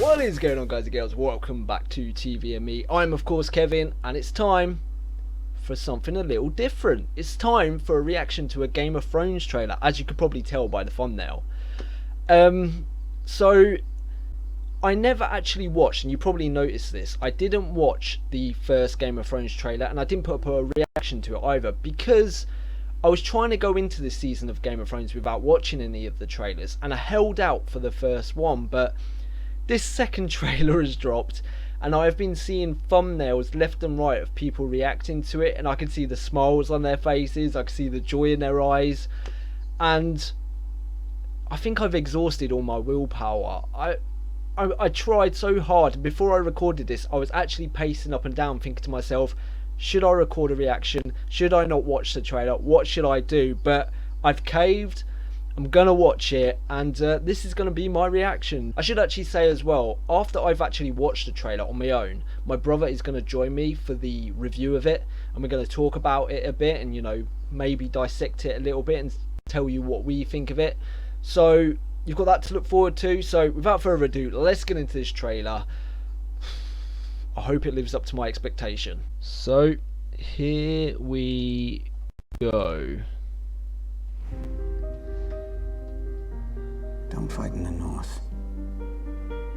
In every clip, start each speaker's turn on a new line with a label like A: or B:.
A: What is going on, guys and girls? Welcome back to TV and Me. I'm of course Kevin, and it's time for something a little different. It's time for a reaction to a Game of Thrones trailer, as you could probably tell by the thumbnail. So I never actually watched, and you probably noticed this, I didn't watch the first Game of Thrones trailer, and I didn't put up a reaction to it either, because I was trying to go into this season of Game of Thrones without watching any of the trailers, and I held out for the first one. But this second trailer has dropped, and I have been seeing thumbnails left and right of people reacting to it, and I can see the smiles on their faces, I can see the joy in their eyes, and I think I've exhausted all my willpower. I tried so hard. Before I recorded this, I was actually pacing up and down thinking to myself, should I record a reaction? Should I not watch the trailer? What should I do? But I've caved. I'm gonna watch it, and this is gonna be my reaction. I should actually say as well, after I've actually watched the trailer on my own, my brother is gonna join me for the review of it, and we're gonna talk about it a bit, and maybe dissect it a little bit and tell you what we think of it. So you've got that to look forward to. So without further ado, let's get into this trailer. I hope it lives up to my expectation. So here we go.
B: Don't fight in the north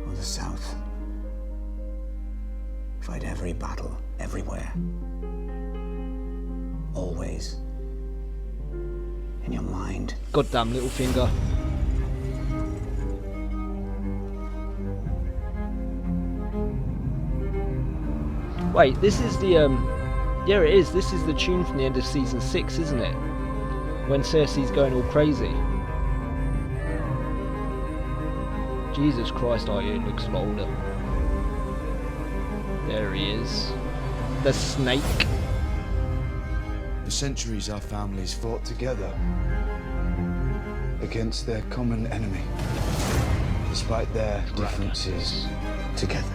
B: or the south. Fight every battle, everywhere. Always. In your mind.
A: Goddamn Littlefinger. Wait, this is the yeah, it is. This is the tune from the end of season 6, isn't it? When Cersei's going all crazy. Jesus Christ, it looks a lot older. There he is. The snake.
C: For centuries our families fought together against their common enemy. Despite their differences,
B: Together.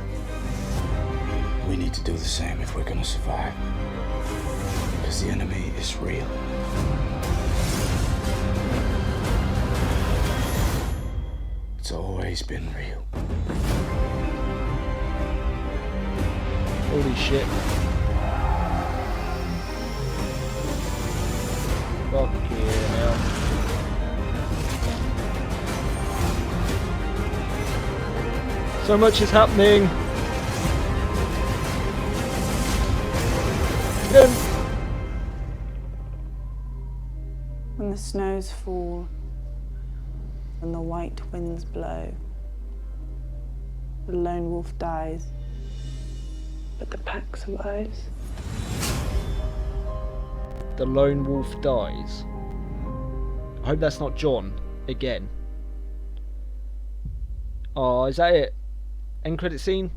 B: We need to do the same if we're gonna survive. Because the enemy is real. It's always been real.
A: Holy shit. Fucking hell. So much is happening.
D: When the snows fall and the white winds blow, the lone wolf dies, but the pack survives.
A: The lone wolf dies. I hope that's not John again. Oh, is that it? End credit scene?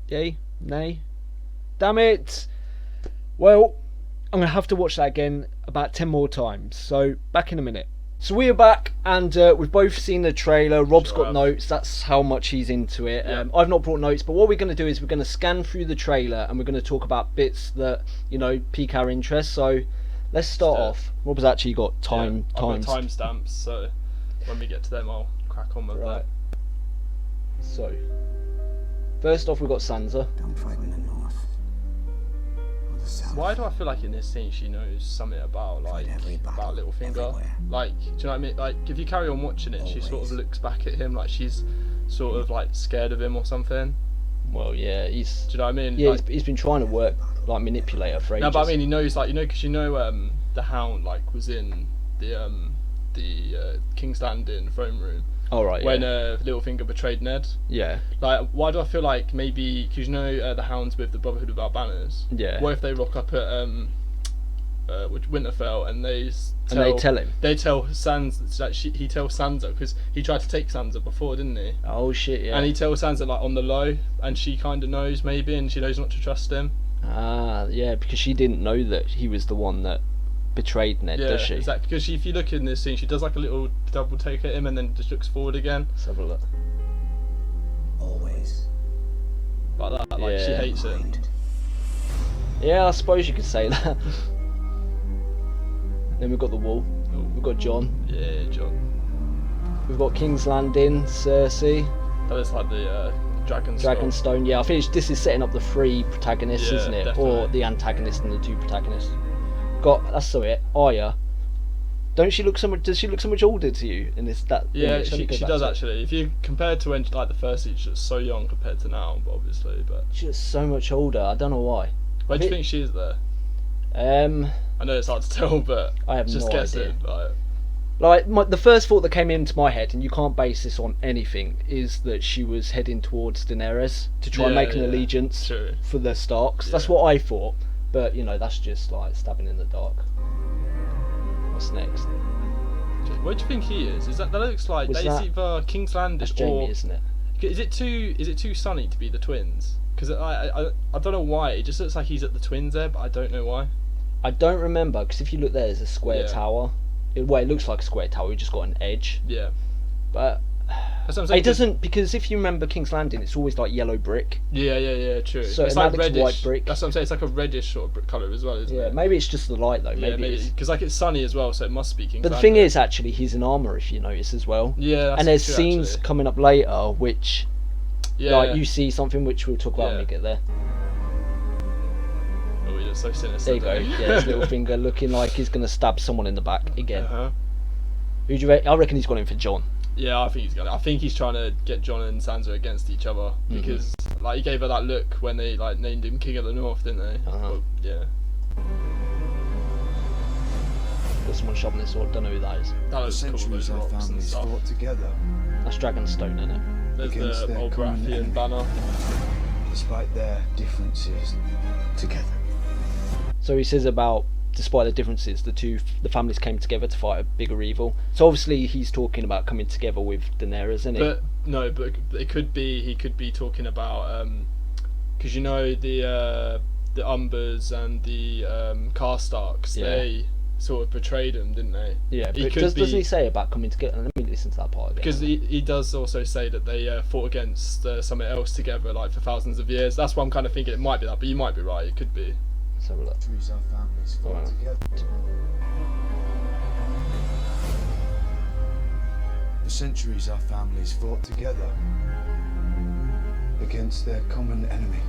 A: Yay? Nay? Damn it! Well, I'm going to have to watch that again about 10 more times. So, back in a minute. So we are back, and we've both seen the trailer. Rob's got notes. That's how much he's into it.
E: Yeah.
A: I've not brought notes, but what we're going to do is we're going to scan through the trailer, and we're going to talk about bits that, pique our interest. So, let's start off. Rob's actually got
E: I've got
A: times.
E: timestamps, so when we get to them, I'll crack on with
A: Right.
E: that.
A: So, first off, we've got Sansa.
B: Don't fight in the north or the south.
E: Why do I feel like in this scene she knows something about
B: every battle,
E: Littlefinger?
B: everywhere.
E: Like, do you know what I mean? Like, if you carry on watching it, she sort of
B: Always.
E: looks back at him like she's sort of like scared of him or something.
A: Well, yeah, he's...
E: Do you know what I mean?
A: Yeah,
E: Like,
A: he's been trying to work, manipulate her for ages.
E: no, but I mean, he knows, like, because the Hound was in the King's Landing throne room.
A: Oh, right,
E: When
A: yeah.
E: Littlefinger betrayed Ned.
A: Yeah.
E: Like, why do I feel like maybe, because the Hound's with the Brotherhood Without Banners?
A: Yeah.
E: What if they rock up at Winterfell and they
A: tell him?
E: They tell Sansa, like, he tells Sansa, because he tried to take Sansa before, didn't he?
A: Oh, shit, yeah.
E: And he tells Sansa, like, on the low, and she kind of knows, maybe, and she knows not to trust him.
A: Ah, yeah, because she didn't know that he was the one that betrayed Ned,
E: Yeah,
A: does she?
E: exactly. Because if you look in this scene, she does like a little double take at him and then just looks forward again.
A: Let's have a look.
B: Always.
E: Like that, like she
A: Yeah.
E: hates it.
B: Mind.
A: Yeah, I suppose you could say that. Then we've got the wall.
E: Ooh.
A: We've got John.
E: Yeah, John.
A: We've got King's Landing, Cersei,
E: That is like the Dragonstone.
A: Dragonstone. Yeah, I think this is setting up the three protagonists,
E: Yeah,
A: isn't it?
E: definitely.
A: Or the antagonist and the two protagonists. That's so it. Arya. Don't she look so much? Does she look so much older to you in this?
E: Yeah,
A: image? Let me
E: she
A: go back
E: does
A: to it.
E: actually. If you compare to when like the first season, she's so young compared to now, obviously. But
A: She looks so much older. I don't know why.
E: where do you think she is there?
A: Um,
E: I know it's hard to tell, but
A: I have
E: just
A: no
E: guessing.
A: idea.
E: Like,
A: the first thought that came into my head, and you can't base this on anything, is that she was heading towards Daenerys to try and
E: Yeah,
A: make an
E: yeah,
A: allegiance
E: true.
A: for the Starks. That's
E: Yeah.
A: what I thought, but that's just like stabbing in the dark. What's next?
E: Where do you think he is? That looks like
A: Was
E: that's
A: that-
E: either King's Landing
A: That's
E: or
A: Jamie, isn't it?
E: is it too sunny to be the twins? Because I don't know why it just looks like he's at the twins there, but I don't know why.
A: I don't remember, because if you look there, there's a square
E: Yeah.
A: tower. It looks like a square tower. We just got an edge,
E: Yeah,
A: but
E: that's what I'm saying.
A: it doesn't, because if you remember King's Landing, it's always like yellow brick.
E: Yeah, true.
A: So
E: it's
A: it now
E: like
A: looks
E: reddish.
A: white brick.
E: That's what I'm saying. It's like a reddish sort of brick colour as well, isn't
A: Yeah,
E: it?
A: maybe it's just the light though.
E: Yeah,
A: Maybe it's.
E: because like it's sunny as well, so it must be King's
A: But the
E: Landing.
A: thing is, actually, he's in armor if you notice as well.
E: Yeah, that's
A: And there's
E: true,
A: scenes
E: actually.
A: coming up later which,
E: Yeah,
A: like, you see something which we'll talk about when
E: Yeah.
A: we get there.
E: Oh, you're so sinister.
A: There you go. Yeah, his little finger looking like he's gonna stab someone in the back again.
E: Uh-huh.
A: Who do you reckon? I reckon he's got him for John.
E: Yeah, I think he's trying to get Jon and Sansa against each other because like he gave her that look when they like named him King of the North, didn't they?
A: Uh-huh.
E: Well, yeah,
A: Got someone shoving his sword. Don't know who that is.
E: that
C: For
E: was cool.
C: centuries,
E: Those
C: our
E: rocks and
C: families
E: stuff.
C: fought together,
A: That's Dragonstone, isn't it?
E: There's
C: against
E: the
C: their
E: old
C: common
E: Baratheon
C: enemy.
E: banner.
C: despite their differences, together.
A: So he says about, despite the differences, the families came together to fight a bigger evil. So obviously he's talking about coming together with Daenerys, isn't he?
E: But no, but it could be he could be talking about because you know the Umbers and the Karstarks,
A: Yeah.
E: they sort of betrayed him, didn't they?
A: Yeah,
E: He
A: but
E: could
A: doesn't
E: be-
A: he say about coming together? Let me listen to that part again.
E: Because he does also say that they fought against something else together, like for thousands of years. That's why I'm kind of thinking it might be that, but you might be right. It could be.
A: Let's have a look.
C: Centuries our families fought
A: Wow.
C: together. For centuries our families fought together against their common enemy,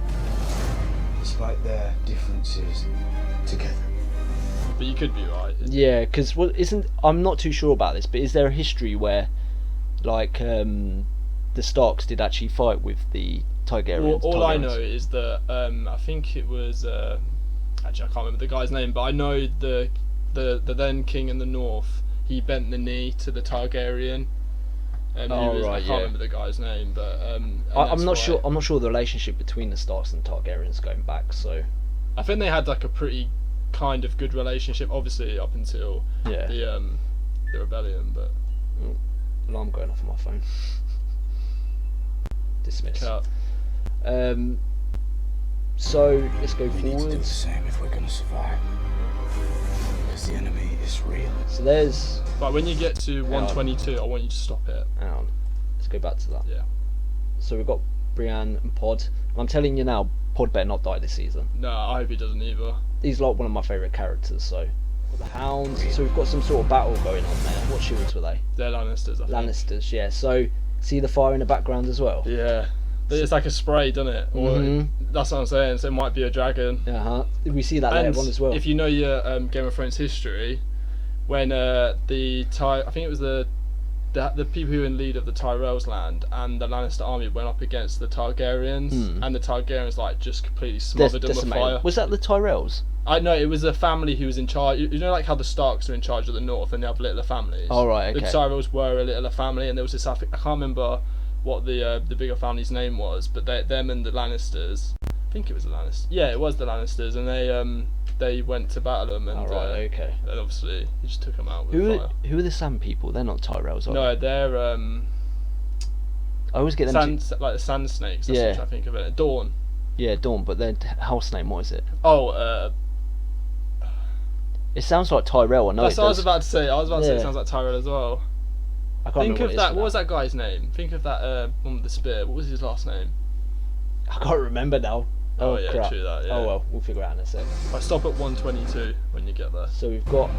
C: despite their differences, together.
E: But you could be right.
A: Yeah, because I'm not too sure about this, but is there a history where, like, the Starks did actually fight with the Targaryens?
E: All I
A: Targaryens?
E: know is that I think it was actually I can't remember the guy's name, but I know the then king in the north. He bent the knee to the Targaryen.
A: Oh, right,
E: I can't
A: yeah.
E: remember the guy's name, but and
A: I'm
E: that's
A: not
E: why-
A: sure. I'm not sure the relationship between the Starks and Targaryens going back. So
E: I think they had like a pretty kind of good relationship, obviously up until
A: yeah,
E: the rebellion, but
A: alarm going off on my phone. Dismiss.
E: cut.
A: So let's go
B: We need to do the
A: forwards.
B: same if we're gonna survive. Because the enemy is real.
A: So there's.
E: But when you get to
A: on.
E: 122, I want you to stop it.
A: Hang on. Let's go back to that.
E: Yeah.
A: So we've got Brienne and Pod. And I'm telling you now, Pod better not die this season.
E: No, I hope he doesn't either.
A: He's like one of my favourite characters. So got the Hounds. So we've got some sort of battle going on there. What shields were they?
E: They're Lannisters, I think.
A: Lannisters. Yeah. So see the fire in the background as well.
E: Yeah. But it's like a spray, doesn't it? Or
A: Mhm.
E: that's what I'm saying. So it might be a dragon.
A: We see that later on as well.
E: if you know your Game of Thrones history, when I think it was the people who were in lead of the Tyrell's land and the Lannister army went up against the Targaryens, and the Targaryens like just completely smothered them with
A: Decimated.
E: fire.
A: Was that the Tyrells?
E: I know it was a family who was in charge. You know, like how the Starks are in charge of the north and they have littler families.
A: Oh, right, okay.
E: The Tyrells were a littler family, and there was this. I can't remember what the bigger family's name was, but them and the Lannisters. I think it was the Lannisters. Yeah, it was the Lannisters, and they went to battle them, and
A: Oh, right, okay.
E: and obviously he just took them out with
A: Who
E: fire.
A: are the Sand people? They're not Tyrells, are
E: No,
A: they?
E: they're
A: I always get them.
E: like the sand snakes. That's
A: Yeah.
E: what I think of it. Dawn.
A: Yeah, Dawn, but their house name, what is it?
E: Oh,
A: It sounds like Tyrell. I know
E: that's
A: it
E: what I was
A: does.
E: about to say. I was about to say it
A: Yeah.
E: sounds like Tyrell as well.
A: I can't
E: Think
A: remember
E: of
A: what
E: that.
A: it is
E: What was
A: now.
E: that guy's name? Think of that one with the spear. What was his last name?
A: I can't remember now.
E: Oh yeah,
A: crap.
E: true that. Yeah.
A: Oh well, we'll figure it out in a sec.
E: I stop at 122 when you get there.
A: So we've got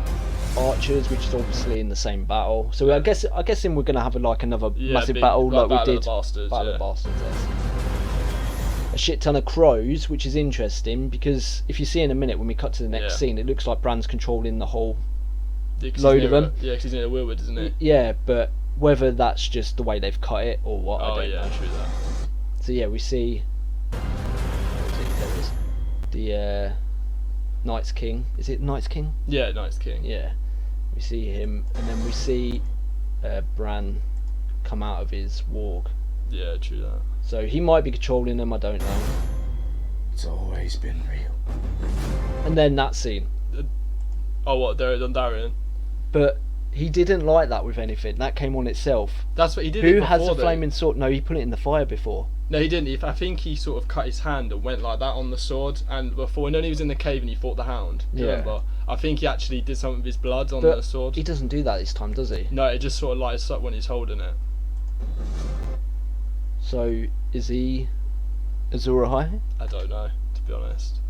A: archers, which is obviously in the same battle. So I guess we're gonna have another massive
E: big,
A: battle like we
E: Battle
A: did.
E: of the Bastards,
A: Battle of the Bastards. Yes. A shit ton of crows, which is interesting because if you see in a minute when we cut to the next scene, it looks like Bran's controlling the whole load of them.
E: Yeah, because he's near the Willwood, isn't he?
A: Yeah, but whether that's just the way they've cut it or what, I don't know.
E: True that.
A: So yeah, we see the Knight's King. Is it Knight's King?
E: Yeah, Knight's King.
A: Yeah, we see him, and then we see Bran come out of his warg.
E: Yeah, true that.
A: So he might be controlling them, I don't know.
B: It's always been real.
A: And then that scene.
E: Oh, what? Derek Dondarrion?
A: But he didn't like that with anything. That came on itself.
E: That's what he did.
A: Who has the flaming sword? No, he put it in the fire before.
E: No, he didn't. I think he sort of cut his hand and went like that on the sword. And before, when he was in the cave and he fought the Hound, do you remember? I think he actually did something with his blood on the sword.
A: He doesn't do that this time, does he?
E: No, it just sort of lights up when he's holding it.
A: So, is he Azor Ahai?
E: I don't know, to be honest.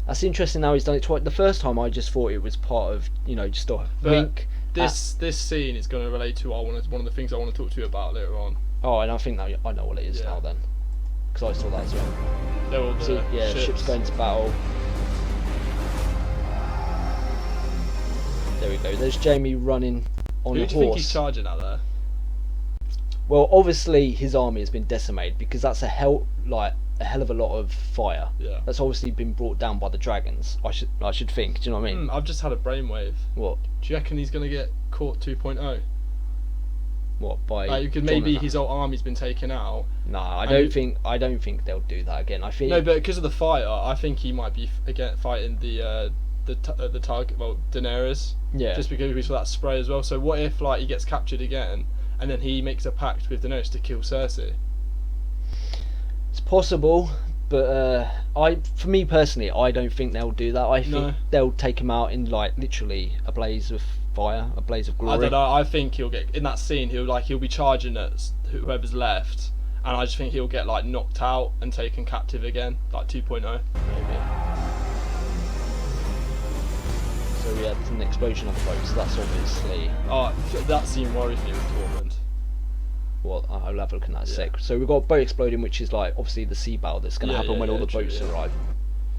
A: That's interesting now he's done it twice. The first time I just thought it was part of, just a wink.
E: This scene is going to relate to one of the things I want to talk to you about later on.
A: Oh, and I think now I know what it is now then. Because I saw that as well.
E: They're all the
A: ships going to battle. There we go. There's Jaime running on a horse.
E: Who do you think he's charging at there?
A: Well, obviously his army has been decimated because that's a hell of a lot of fire.
E: Yeah.
A: That's obviously been brought down by the dragons. I should think. Do you know what I mean?
E: I've just had a brainwave.
A: What?
E: Do you reckon he's going to get caught 2.0?
A: What, by?
E: Because maybe his whole army's been taken out.
A: No, I don't think they'll do that again. I think
E: no, but because of the fire, I think he might be again fighting the target. Well, Daenerys.
A: Yeah.
E: Just because we saw that spray as well. So what if he gets captured again, and then he makes a pact with Daenerys to kill Cersei?
A: It's possible, but for me personally, I don't think they'll do that. I think they'll take him out in literally a blaze of fire, a blaze of glory.
E: I don't know. I think he'll get in that scene. He'll be charging at whoever's left, and I just think he'll get knocked out and taken captive again, 2.0.
A: Maybe. So yeah, there's an explosion on the boat. So that's obviously.
E: Oh, that scene worries me with Tormund.
A: Well, I'll have a look in that sec. So we've got a boat exploding, which is obviously the sea battle that's going to happen when all the boats arrive.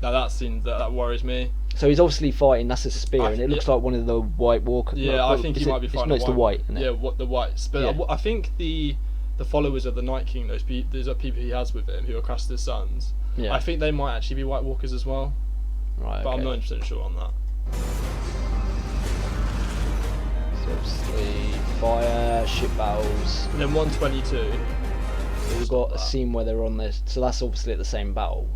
E: Now that scene that worries me.
A: So he's obviously fighting. That's a spear, and it looks like one of the White Walkers.
E: Yeah, I think he might be fighting.
A: No, it's the White. Isn't it?
E: Yeah, what the Whites. But I think the followers of the Night King, those are people he has with him who are Craster's sons. Yeah. I think they might actually be White Walkers as well.
A: Right.
E: But
A: okay.
E: I'm not 100% sure on that.
A: So obviously fire, ship battles.
E: And then 122.
A: So we've got a scene where they're on this. So that's obviously at the same battle.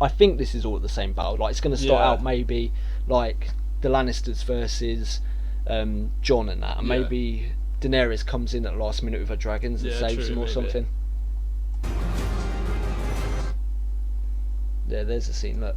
A: I think this is all at the same battle. It's going to start out maybe the Lannisters versus Jon and that, and maybe Daenerys comes in at the last minute with her dragons and saves them or something. Yeah, there's a scene. Look.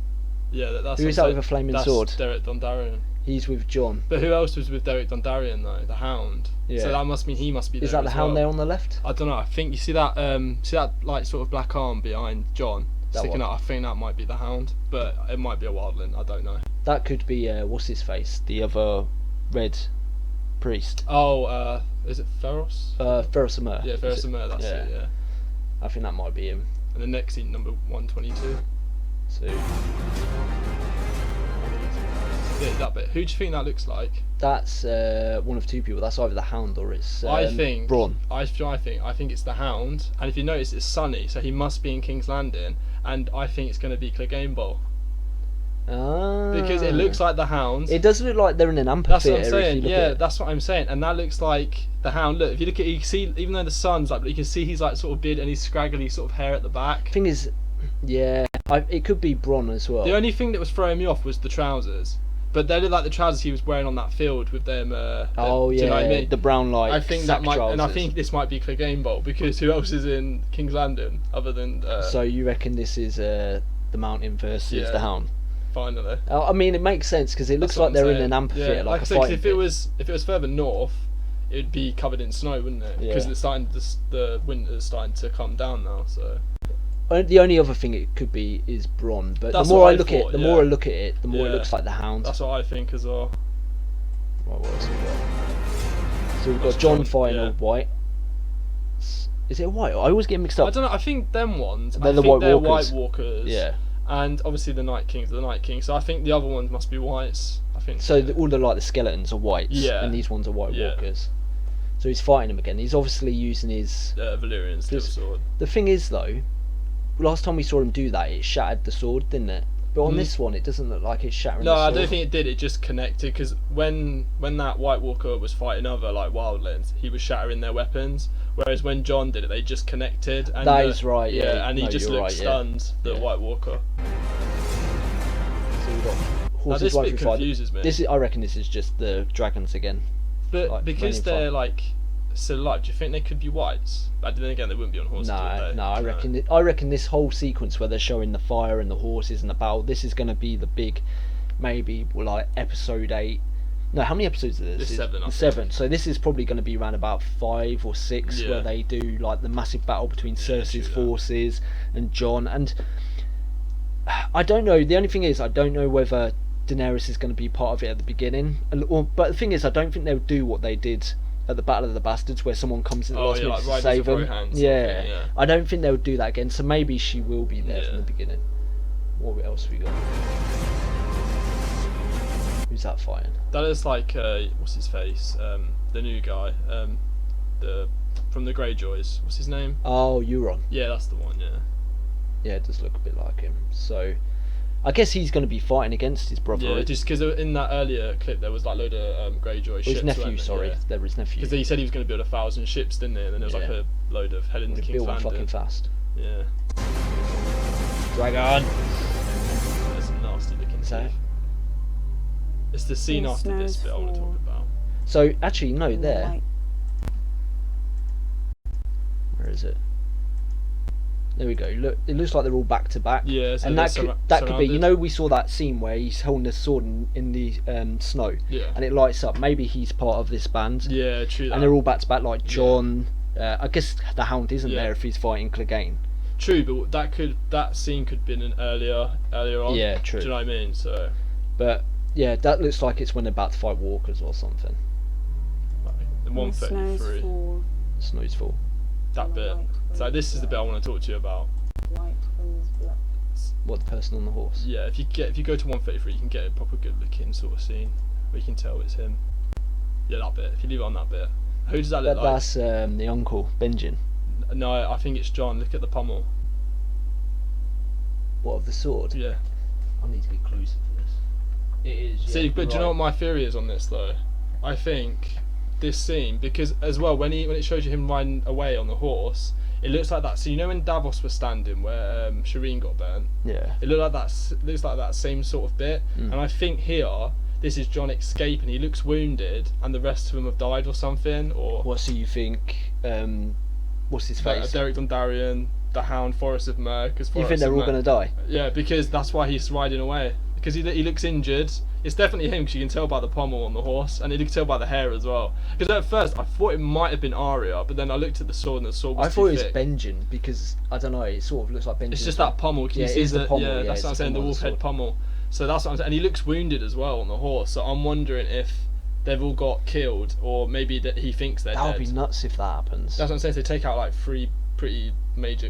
E: Yeah, that's.
A: Who's that with a flaming sword?
E: Derek Dondarrion.
A: He's with Jon.
E: But who else was with Derek Dondarrion though? The Hound. Yeah. So that must mean he must be there.
A: Is that the Hound there on the left?
E: I don't know. I think you see that sort of black arm behind Jon sticking out. I think that might be the Hound, but it might be a wildling. I don't know.
A: That could be what's his face? The other red priest.
E: Oh, is it Pharos?
A: Pharos Amur.
E: Yeah, Pharos Amur. That's it. Yeah.
A: I think that might be him.
E: And the next scene, number 122.
A: So.
E: Yeah, that bit. Who do you think that looks like?
A: That's one of two people. That's either the Hound or it's
E: I think
A: Bronn.
E: I think it's the Hound. And if you notice, it's sunny, so he must be in King's Landing. And I think it's going to be Clegane Bowl. Because it looks like the Hound.
A: It does look like they're in an amphitheatre.
E: That's what I'm saying. Yeah, that's what I'm saying. And that looks like the Hound. Look, if you look at it, you can see, even though the sun's you can see he's sort of beard and he's scraggly sort of hair at the back.
A: Thing is, it could be Bronn as well.
E: The only thing that was throwing me off was the trousers. But they look like the trousers he was wearing on that field with them. Do you know what I mean?
A: The brown
E: I think that might,
A: trousers.
E: and I think this might be Clegane Bowl because who else is in King's Landing other than?
A: So you reckon this is the Mountain versus the Hound?
E: Finally.
A: I mean, it makes sense because it looks like they're in an amphitheatre,
E: like
A: a
E: I
A: fighting
E: if it was further north, it'd be covered in snow, wouldn't it? Because it's starting the winter's starting to come down now. So.
A: the only other thing it could be is Bronn, but
E: That's
A: the more
E: what
A: I
E: I
A: look at
E: thought,
A: it, the
E: yeah.
A: more I look at it, the more it
E: Yeah.
A: looks like the Hound.
E: That's what I think as well.
A: Right, what else have we got? So we've got
E: That's
A: John
E: John,
A: fighting
E: yeah.
A: a White. Is it a White? I always get mixed up.
E: I don't know. I think them ones.
A: They're
E: I
A: the
E: think
A: White
E: they're
A: Walkers.
E: White Walkers.
A: Yeah.
E: And obviously the Night Kings are the Night Kings. So I think the other ones must be Whites. I think.
A: So all the like the skeletons are Whites,
E: Yeah.
A: and these ones are White
E: Yeah.
A: Walkers. So he's fighting them again. He's obviously using his.
E: Valyrian steel
A: Just-
E: sword.
A: The thing is though, last time we saw him do that, it shattered the sword, didn't it? But on
E: Mhm.
A: this one, it doesn't look like it's shattering.
E: No,
A: the
E: I
A: sword.
E: don't think it did. It just connected because when that White Walker was fighting other like wildlings, he was shattering their weapons. Whereas when John did it, they just connected. And
A: That is right, yeah.
E: and he
A: No,
E: just
A: you're
E: looked
A: right, yeah.
E: stunned. The
A: Yeah.
E: White Walker.
A: So we've got
E: Now
A: horses
E: this
A: right
E: bit
A: through fire.
E: confuses me.
A: This is, I reckon, this is just the dragons again.
E: But
A: like,
E: because
A: raining
E: they're
A: fire.
E: like still alive, do you think they could be Whites? But then again, they wouldn't be on horses. would
A: No,
E: they?
A: no, I reckon. I reckon this whole sequence where they're showing the fire and the horses and the battle. This is going to be the big, maybe like episode 8. No, how many episodes is this?
E: It's 7, I think.
A: 7. So this is probably going to be around about 5 or 6,
E: Yeah.
A: where they do like the massive battle between Cersei's
E: true that.
A: forces and Jon. And I don't know. The only thing is, I don't know whether Daenerys is going to be part of it at the beginning. But the thing is, I don't think they'll do what they did at the Battle of the Bastards, where someone comes in the
E: Oh,
A: last
E: yeah,
A: minute
E: like
A: to
E: Riders
A: save
E: of
A: them.
E: Rohan sort of
A: Yeah.
E: thing, yeah.
A: I don't think they'll do that again. So maybe she will be there from
E: Yeah.
A: the beginning. What else we got? Who's that fighting?
E: That is like what's his face? The new guy. The from the Greyjoys. What's his name?
A: Oh, Euron.
E: Yeah, that's the one. Yeah.
A: Yeah, it does look a bit like him. So, I guess he's going to be fighting against his brother.
E: Yeah, just because in that earlier clip there was like load of Greyjoy ships.
A: his nephew, sorry.
E: Yeah.
A: There was nephew.
E: Because he said he was going to build 1,000 ships, didn't he? And then there was like
A: Yeah.
E: a load of heading to
A: They
E: King's
A: built one fucking
E: Landing.
A: fast.
E: Yeah.
A: Dragon!
E: There's some nasty looking
A: Is that
E: teeth. It's the scene
D: The
E: after this
D: snow's
E: bit I want to talk
D: fall.
E: about.
A: So, actually, no,
D: And the
A: there.
D: White
A: Where is it? There we go. Look, it looks like they're all back to back.
E: Yeah, so
A: and
E: they're
A: that could be.
E: surrounded.
A: You know, we saw that scene where he's holding the sword in the snow,
E: Yeah.
A: and it lights up. Maybe he's part of this band.
E: Yeah, true that.
A: And they're all back to back, like John. I guess the Hound isn't
E: Yeah.
A: there if he's fighting Clegane.
E: True, but that scene could have been an earlier on.
A: Yeah, true.
E: Do you know what I mean? So
A: But yeah, that looks like it's when they're about to fight walkers or something.
E: like, the
D: and the snow's
E: 133.
D: fall,
A: Snow's full.
E: That
D: and the
E: bit.
D: white
E: So
D: winds
E: this is the bit I
D: blow.
E: want to talk to you about.
D: White winds blow.
A: What, the person on the horse?
E: Yeah, if you go to 133, you can get a proper good looking sort of scene where you can tell it's him. Yeah, that bit. If you leave it on that bit, who does that look like?
A: That's the uncle, Benjen.
E: No, I think it's John. Look at the pommel.
A: What, of the sword?
E: Yeah.
A: I need to get closer for this. It is.
E: See, but do you know what my theory is on this though? I think this scene, because as well when it shows you him riding away on the horse, it looks like that. So you know when Davos was standing where Shireen got burnt,
A: Yeah.
E: it looks like that same sort of bit.
A: Mm.
E: And I think here this is John escaping. He looks wounded, and the rest of them have died or something. Or
A: What, so you think? What's his face?
E: Derek Dondarrion, the Hound, Forest of Mer.
A: You think they're all going to die?
E: Yeah, because that's why he's riding away. Because he looks injured. It's definitely him because you can tell by the pommel on the horse, and you can tell by the hair as well. Because at first I thought it might have been Arya, but then I looked at the sword and the sword was
A: I
E: too
A: thought it was
E: thick.
A: Benjen because I don't know. It sort of looks like Benjen.
E: It's just that pommel. Can
A: Yeah,
E: you
A: it
E: see
A: is the pommel,
E: Yeah,
A: yeah,
E: that's
A: it's
E: what I'm
A: the
E: saying. The
A: pommel of
E: wolf
A: the
E: head
A: sword.
E: pommel. So that's what I'm saying. And he looks wounded as well on the horse. So I'm wondering if they've all got killed, or maybe that he thinks they're
A: That would
E: dead.
A: be nuts if that happens.
E: That's what I'm saying. So they take out like 3 pretty major,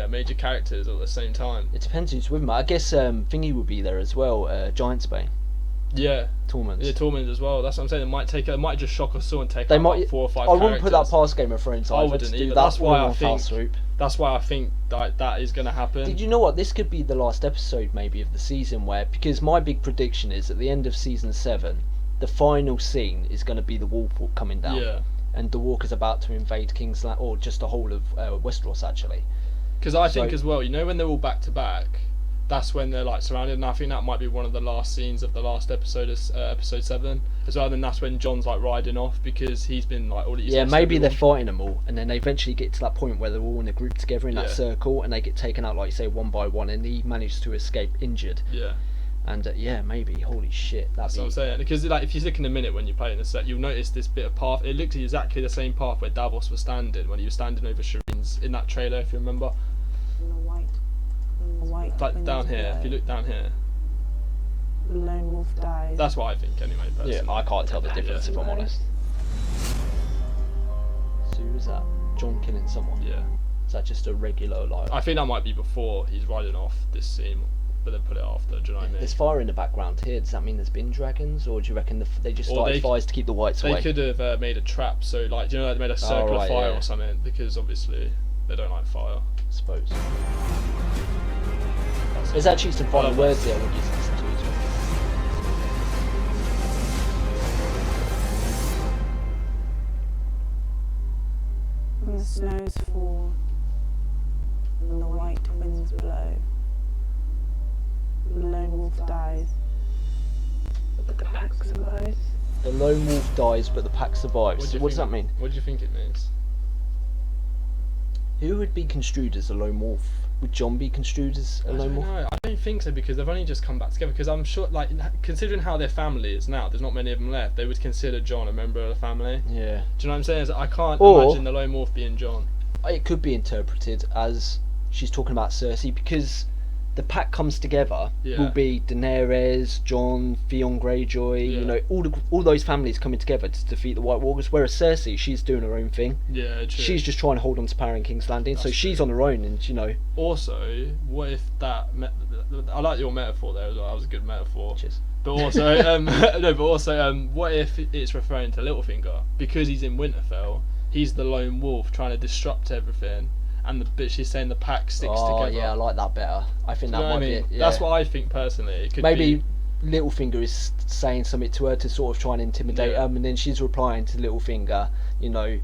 E: major characters at the same time.
A: It depends who's with him. I guess Thingy would be there as well. Giant's Bane,
E: Yeah.
A: Tormund.
E: Yeah, Tormund as well. That's what I'm saying. It might just shock us all and take
A: They
E: out
A: might.
E: like 4 or 5
A: I wouldn't put that
E: characters.
A: past Game of Thrones.
E: I
A: either,
E: wouldn't
A: to do
E: either.
A: that
E: That's why
A: all in
E: I
A: one fell
E: think-
A: swoop.
E: That's why I think that is going to happen.
A: Did you know what? This could be the last episode, maybe, of the season where, because my big prediction is at the end of season 7, the final scene is going to be the Wolf Walk coming down,
E: Yeah.
A: and the Walk is about to invade King's Land, or just the whole of Westeros, actually.
E: Because I think
A: So-
E: as well, you know, when they're all back to back, that's when they're like surrounded, and I think that might be one of the last scenes of the last episode of episode 7 as well. And that's when John's like riding off because he's been like all
A: Yeah, maybe they're fighting them all, and then they eventually get to that point where they're all in a group together in that
E: Yeah.
A: circle, and they get taken out, like you say, one by one, and he manages to escape injured.
E: Yeah,
A: And yeah, maybe. Holy shit,
E: that's
A: that'd
E: what I'm
A: be.
E: saying. Because like if you look in a minute when you're playing the set, you'll notice this bit of path. It looked exactly the same path where Davos was standing when he was standing over Shireen's in that trailer, if you remember.
D: And the white white
E: Like
D: winds
E: down here,
D: blow.
E: if you look down here,
D: The lone wolf dies.
E: that's what I think anyway. Personally.
A: Yeah, I can't tell the difference if I'm honest. So who was that? John killing someone?
E: Yeah,
A: Is that just a regular like?
E: I think that might be before he's riding off this scene, but then put it after. Do you know what I mean?
A: There's fire in the background here. Does that mean there's been dragons, or do you reckon they just
E: Or
A: started
E: they-
A: fires to keep the whites
E: They
A: away?
E: could have made a trap, so like, do you know, like they made a circle
A: right,
E: of fire
A: yeah.
E: or something, because obviously they don't like fire.
A: I suppose.
E: That's
A: There's
E: it.
A: actually some final
E: love
A: words there I want you to listen to as well.
D: And the snows fall, and the white winds blow. The lone wolf dies, but the pack survives.
A: The lone wolf dies, but the pack survives.
E: do you
A: What does
E: think-
A: that mean?
E: What do you think it means?
A: Who would be construed as a lone wolf? Would John be construed as a
E: I
A: lone
E: don't
A: wolf?
E: know. I don't think so, because they've only just come back together. Because I'm sure, like, considering how their family is now, there's not many of them left. They would consider John a member of the family.
A: Yeah.
E: Do you know what I'm saying? I can't
A: Or-
E: imagine the lone wolf being John.
A: It could be interpreted as she's talking about Cersei, because the pack comes together.
E: Yeah.
A: Will be Daenerys, John, Theon Greyjoy.
E: Yeah.
A: You know, all those families coming together to defeat the White Walkers. Whereas Cersei, she's doing her own thing.
E: Yeah, true.
A: She's just trying to hold on to power in King's Landing, so
E: That's
A: she's
E: true.
A: on her own, and you know.
E: Also, what if that? I like your metaphor there as well. That was a good metaphor.
A: Cheers.
E: But also, no. But also, what if it's referring to Littlefinger because he's in Winterfell? He's the lone wolf trying to disrupt everything, and but she's saying the pack sticks
A: Oh
E: together.
A: yeah, I like that better. I think
E: Do
A: that
E: you know
A: might
E: what I mean?
A: be it.
E: That's
A: yeah.
E: what I think personally. It could
A: Maybe
E: be.
A: Littlefinger is saying something to her to sort of try and intimidate
E: Yeah.
A: and then she's replying to Littlefinger, you know,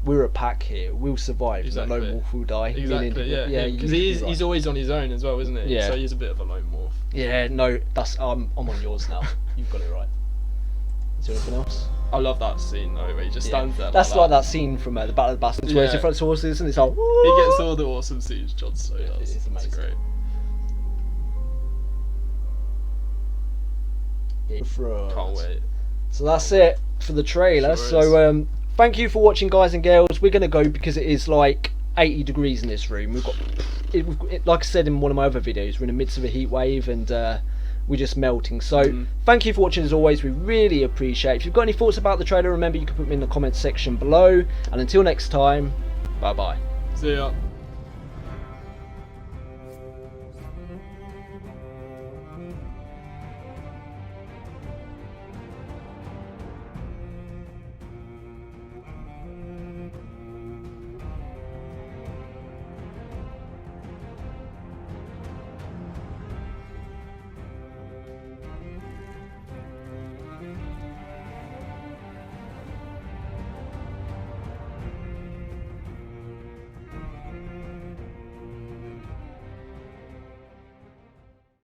A: we're a pack here, we'll survive,
E: Exactly.
A: the lone wolf will die.
E: Exactly.
A: Meaning-
E: Yeah.
A: you
E: Because
A: could be
E: he's
A: right.
E: always on his own as well, isn't he?
A: Yeah.
E: So he's a bit of a lone wolf.
A: Yeah, no, that's I'm on yours now. You've got it right. Is there anything else?
E: I love that scene though, where he just
A: Yeah.
E: stands there.
A: That's
E: like
A: that scene from the Battle of the Bastards where he's in
E: Yeah.
A: front of horses and it's like,
E: He gets all the awesome scenes John so
A: Yeah,
E: does.
A: it's amazing.
E: It's great. Can't wait.
A: So that's it for the trailer.
E: Sure
A: So thank you for watching, guys and girls. We're gonna go because it is like 80 degrees in this room. We've got like I said in one of my other videos, we're in the midst of a heat wave and we're just melting. So thank you for watching as always. We really appreciate it. If you've got any thoughts about the trailer, remember you can put them in the comments section below. And until next time, bye bye.
E: See ya.